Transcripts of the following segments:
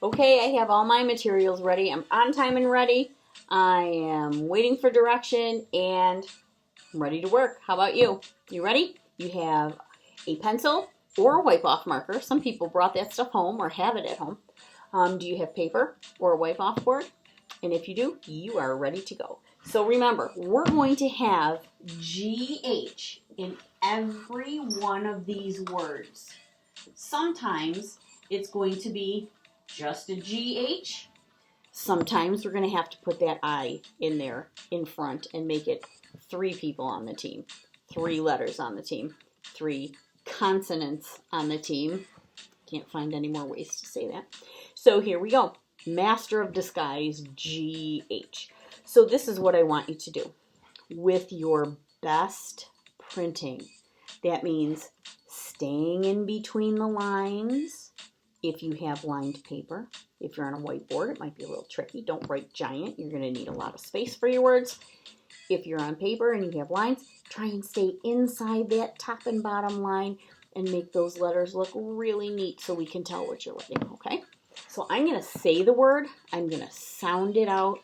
Okay, I have all my materials ready. I'm on time and ready. I am waiting for direction and I'm ready to work. How about you? You ready? You have a pencil or a wipe-off marker. Some people brought that stuff home or have it at home. Do you have paper or a wipe-off board? And if you do, you are ready to go. So remember, we're going to have GH in every one of these words. Sometimes it's going to be just a GH. Sometimes we're going to have to put that I in there in front and make it 3 people on the team, 3 letters on the team, 3 consonants on the team. Can't find any more ways to say that. So here we go. Master of Disguise, GH. So this is what I want you to do with your best printing. That means staying in between the lines. If you have lined paper, if you're on a whiteboard, it might be a little tricky. Don't write giant. You're going to need a lot of space for your words. If you're on paper and you have lines, try and stay inside that top and bottom line and make those letters look really neat so we can tell what you're writing, okay? So I'm going to say the word. I'm going to sound it out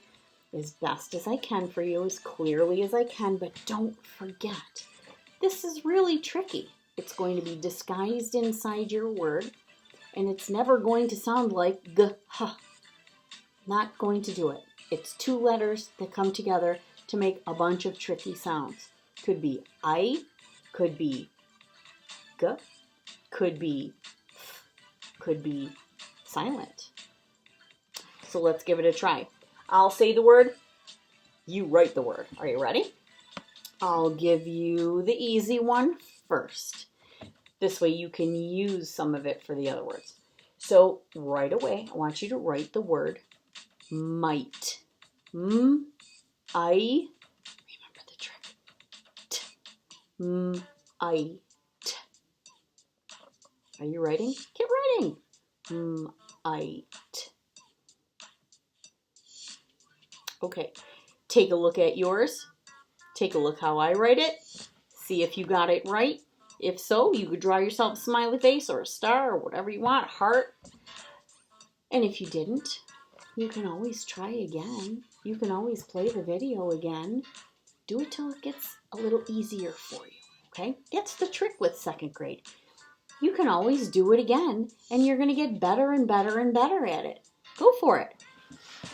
as best as I can for you, as clearly as I can, but don't forget, this is really tricky. It's going to be disguised inside your word, and it's never going to sound like g, h. Not going to do it. It's 2 letters that come together to make a bunch of tricky sounds. Could be I, could be g, could be f, could be silent. So let's give it a try. I'll say the word, you write the word. Are you ready? I'll give you the easy one first. This way you can use some of it for the other words. So right away, I want you to write the word might. I. Remember the trick. I. Are you writing? Get writing. I. Okay. Take a look at yours. Take a look how I write it. See if you got it right. If so, you could draw yourself a smiley face or a star or whatever you want, heart. And if you didn't, you can always try again. You can always play the video again. Do it till it gets a little easier for you, okay? That's the trick with 2nd grade. You can always do it again, and you're going to get better and better and better at it. Go for it.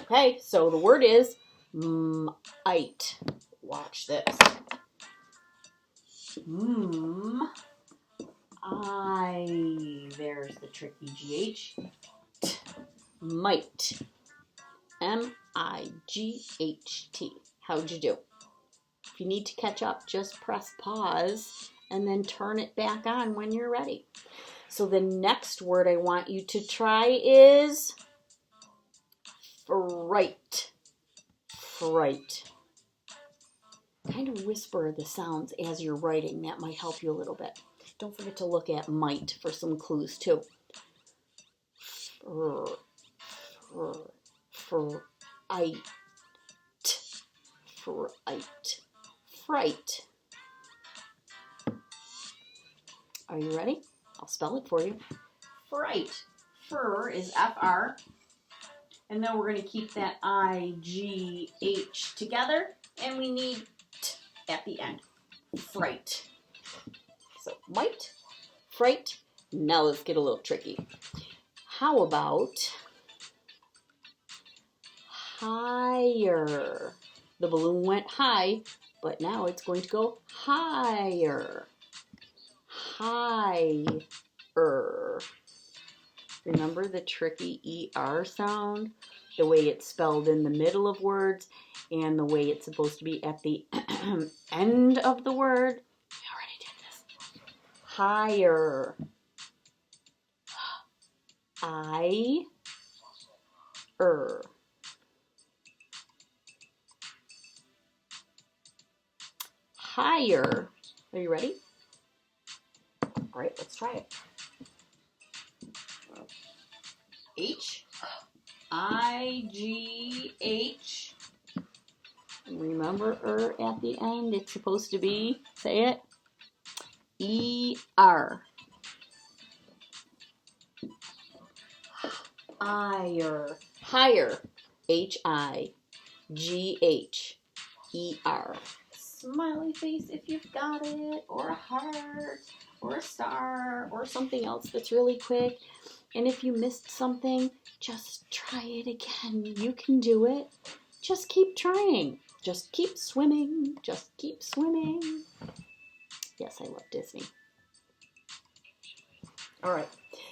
Okay, so the word is might. Watch this. I. There's the tricky GH. Might. M-I-G-H-T. How'd you do? If you need to catch up, just press pause and then turn it back on when you're ready. So the next word I want you to try is fright. Fright. Kind of whisper the sounds as you're writing. That might help you a little bit. Don't forget to look at might for some clues too. Fright. Fright. Fright. Are you ready? I'll spell it for you. Fright. Fur is F-R. And then we're going to keep that I-G-H together. And we need T at the end. Fright. So might, fright. Now let's get a little tricky. How about higher? The balloon went high, but now it's going to go higher. Higher. Remember the tricky ER sound? The way it's spelled in the middle of words and the way it's supposed to be at the end of the word. We already did this. Higher. I-er. Higher. Are you ready? All right, let's try it. H-I-G-H. Remember at the end, it's supposed to be, say it, E-R. Higher. Higher. Higher. Smiley face if you've got it, or a heart, or a star, or something else that's really quick. And if you missed something, just try it again. You can do it. Just keep trying. Just keep swimming. Just keep swimming. Yes, I love Disney. All right.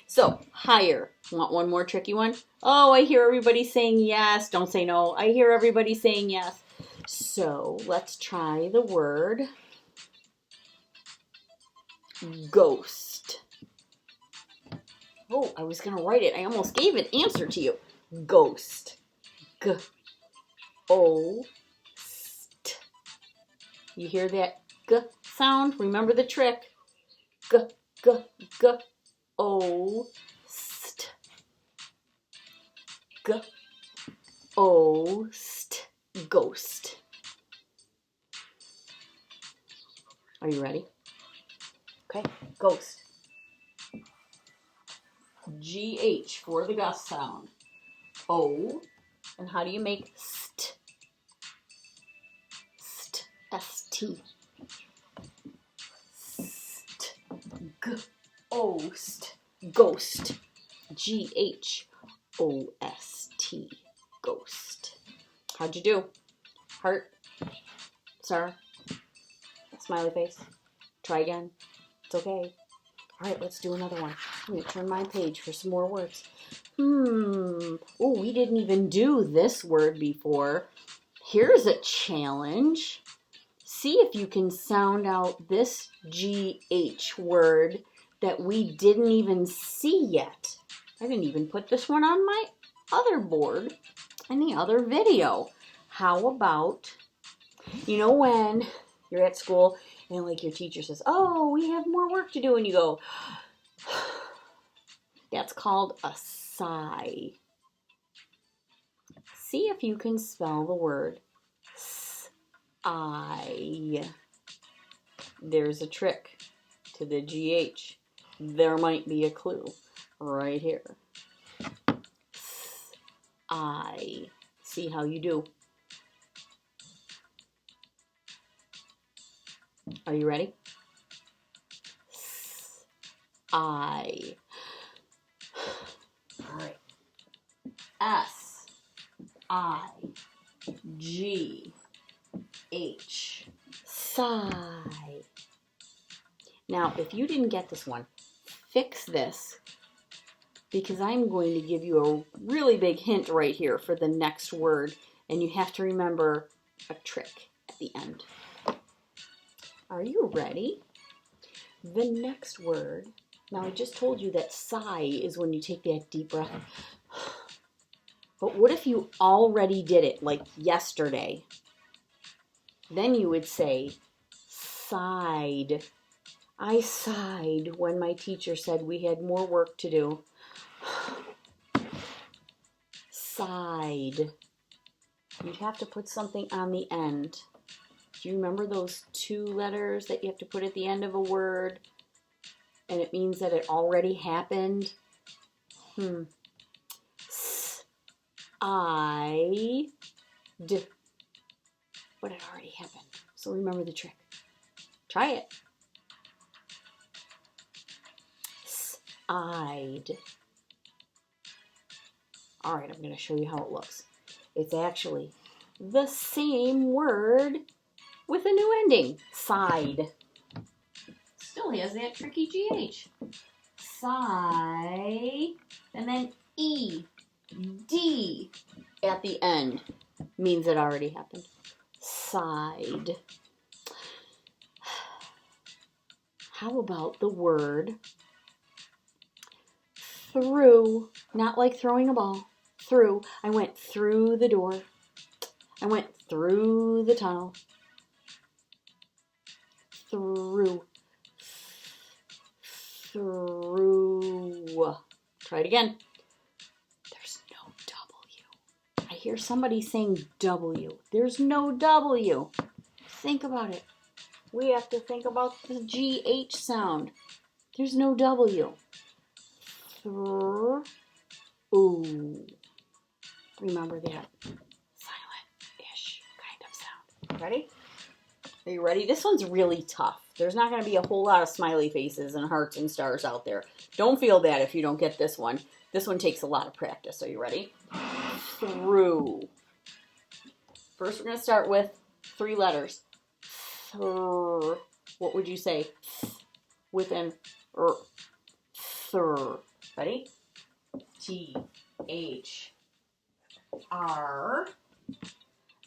So, higher. Want one more tricky one? Oh, I hear everybody saying yes. Don't say no. I hear everybody saying yes. So, let's try the word ghost. Oh, I was going to write it. I almost gave an answer to you. Ghost. G-O-S-T. You hear that G sound? Remember the trick. G-O-S-T. G-O-S-T. Ghost. Are you ready? Okay, ghost. G-H for the gust sound. O. And how do you make st? St. S-T. St. G-O-S-T. Ghost. G-H-O-S-T. Ghost. How'd you do? Heart? Sir? Smiley face? Try again. It's okay. All right, let's do another one. I'm going to turn my page for some more words. Oh, we didn't even do this word before. Here's a challenge. See if you can sound out this GH word that we didn't even see yet. I didn't even put this one on my other board in the other video. How about, you know when you're at school and like your teacher says, oh, we have more work to do, and you go, that's called a sigh. See if you can spell the word I. There's a trick to the GH. There might be a clue right here. I. See how you do. Are you ready? I. All right. S-I-G-H. Sigh. Now, if you didn't get this one, fix this, because I'm going to give you a really big hint right here for the next word, and you have to remember a trick at the end. Are you ready? The next word, now I just told you that sigh is when you take that deep breath. But what if you already did it, like yesterday? Then you would say sighed. I sighed when my teacher said we had more work to do. Sighed. You'd have to put something on the end. Do you remember those two letters that you have to put at the end of a word? And it means that it already happened? I-D. But it already happened. So remember the trick. Try it. I'd. All right, I'm going to show you how it looks. It's actually the same word with a new ending. Sighed. Still has that tricky GH. Sigh. And then E. D at the end means it already happened. Sighed. How about the word through? Not like throwing a ball. Through. I went through the door. I went through the tunnel. Through. Through. Try it again. There's no W. I hear somebody saying W. There's no W. Think about it. We have to think about the GH sound. There's no W. ooh. Remember that silent-ish kind of sound. Ready? Are you ready? This one's really tough. There's not going to be a whole lot of smiley faces and hearts and stars out there. Don't feel bad if you don't get this one. This one takes a lot of practice. Are you ready? Through. First, we're going to start with 3 letters. What would you say? With an thir. Ready? T-H-R.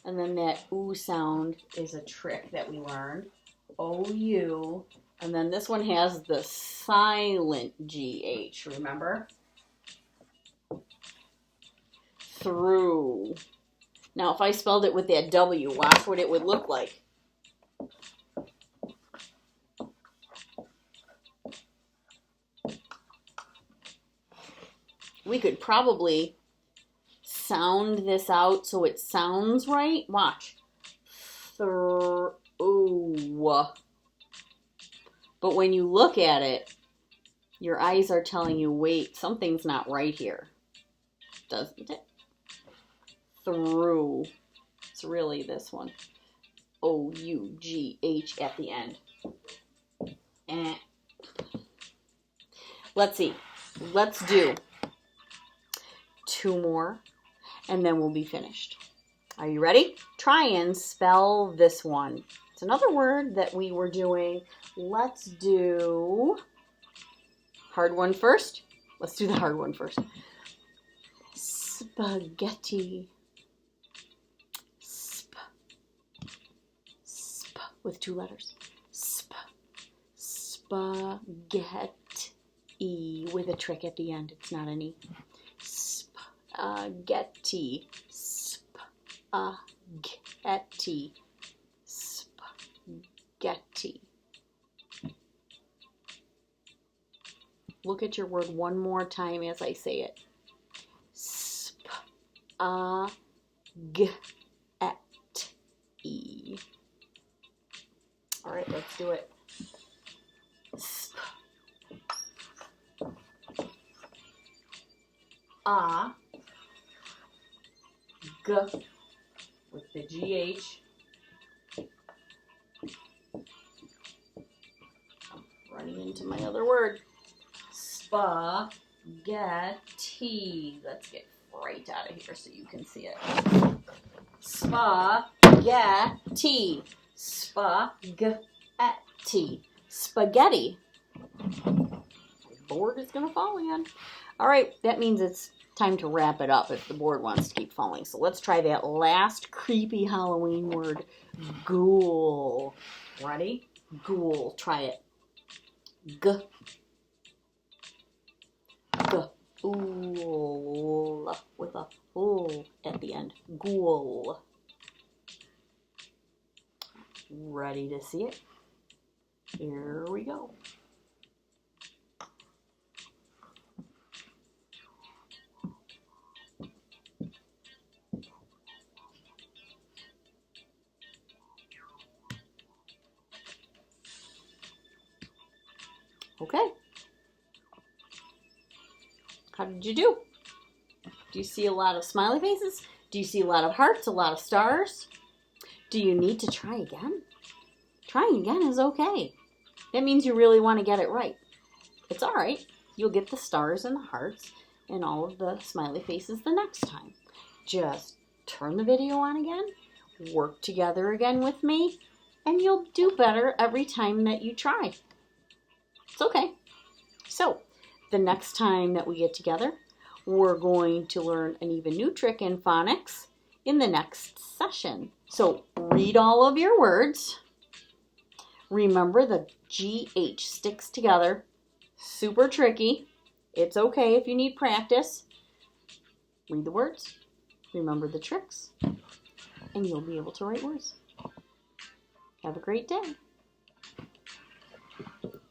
And then that ooh sound is a trick that we learned. O-U. And then this one has the silent G-H, remember? Through. Now, if I spelled it with that W, watch what it would look like. We could probably sound this out so it sounds right. Watch. Through. But when you look at it, your eyes are telling you, wait, something's not right here. Doesn't it? Through. It's really this one. O-U-G-H at the end. Let's see. Let's do 2 more, and then we'll be finished. Are you ready? Try and spell this one. It's another word that we were doing. Let's do hard one first. Let's do the hard one first. Spaghetti. With 2 letters. Spaghetti with a trick at the end. It's not an E. Spaghetti. Spaghetti. Spaghetti. Look at your word one more time as I say it. Spaghetti. All right, let's do it. G with the GH. Running into my other word. Spaghetti. Let's get right out of here so you can see it. Spaghetti. Spaghetti. Spaghetti. My board is going to fall again. All right, that means it's time to wrap it up if the board wants to keep falling. So let's try that last creepy Halloween word, ghoul. Ready? Ghoul. Try it. G. Ghoul. With a "l" at the end. Ghoul. Ready to see it? Here we go. Okay. How did you do? Do you see a lot of smiley faces? Do you see a lot of hearts, a lot of stars? Do you need to try again? Trying again is okay. That means you really want to get it right. It's all right. You'll get the stars and the hearts and all of the smiley faces the next time. Just turn the video on again, work together again with me, and you'll do better every time that you try. It's okay. So, the next time that we get together, we're going to learn an even new trick in phonics in the next session. So, read all of your words. Remember the GH sticks together. Super tricky. It's okay if you need practice. Read the words. Remember the tricks. And you'll be able to write words. Have a great day.